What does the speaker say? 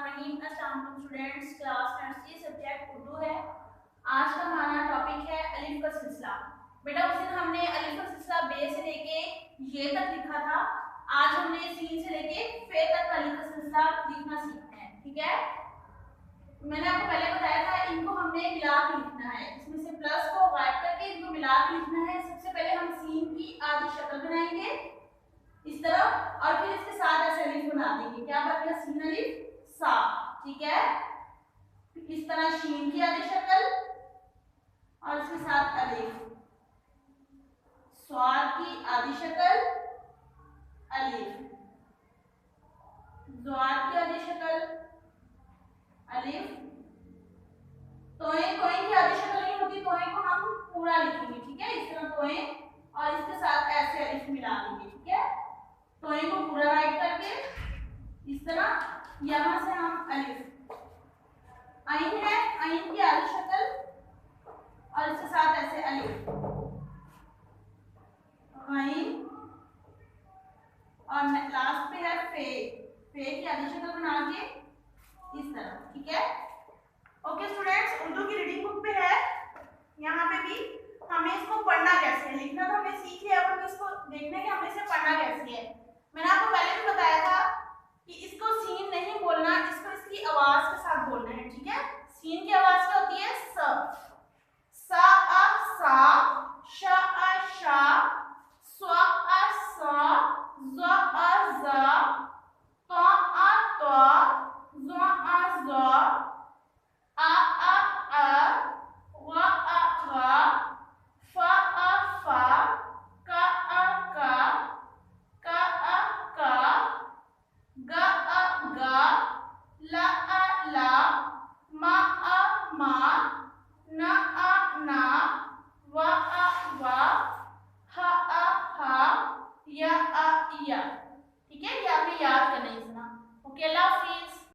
अस्सलाम वालेकुम students, class nursery subject Urdu है। आज का हमारा टॉपिक है अलिफ का सिलसिला। बेटा उस दिन हमने अलिफ का सिलसिला बे से लेके ये तक लिखा था। आज हमने सीन से लेके फे तक अलिफ का सिलसिला लिखना सीखते हैं, ठीक है। मैंने आपको पहले बताया था इनको हमने मिला के लिखना है, इसमें से प्लस को गायब करके इनको मिला के लिखना है। सबसे पहले हम सीन की आधी शक्ल बनाएंगे इस तरफ और फिर इसके साथ ऐसे अलिफ बना देंगे। क्या बन गया? सीन अलिफ सा, ठीक है। इस तरह शीन की आधी शक्ल और इसके साथ अलिफ, स्वाद की आधी शक्ल अलिफ, ज़्वाद की आधी शक्ल अलिफ। तोए तोए की आधी शक्ल नहीं होती, तोए को हम पूरा लिखेंगे, ठीक है। इस तरह तोए और इसके साथ ऐसे अलिफ मिला लेंगे, ठीक है। तोए को पूरा राइट करके इस तरह यहां से हम अलिफ, आइन है, आइन की आधी शक्ल और इसके साथ ऐसे अलिफ, आइन और लास्ट पे है फे, फे की आधी शक्ल बना के इस तरह, ठीक है। ओके स्टूडेंट्स, उर्दू की रीडिंग बुक पे है, यहाँ पे भी हमें इसको पढ़ना कैसे है। लिखना तो हमने सीख लिया, अब इसको देखने के हमें इसे पढ़ना कैसे है। मैंने आपको पहले भी बताया था कि इसको सीन नहीं बोलना, इसको इसकी आवाज के साथ बोलना है, ठीक है। सीन की आवाज क्या होती है? स, सा आ सा, श आ शा, स्वा आ सा, ज़ आ ज़ा, त्वा आ त्वा, ज़्वा आ ज़्वा, आ आ, वा आ वा, फा आ फा, का आ का, गा आ गा, ला आ ला, मा आ मा, ना आ ना, वा आ वा, हा आ हा, या आ या, ठीक है। ये आपने याद करना है इतना। ओके, अल्लाह हाफिज।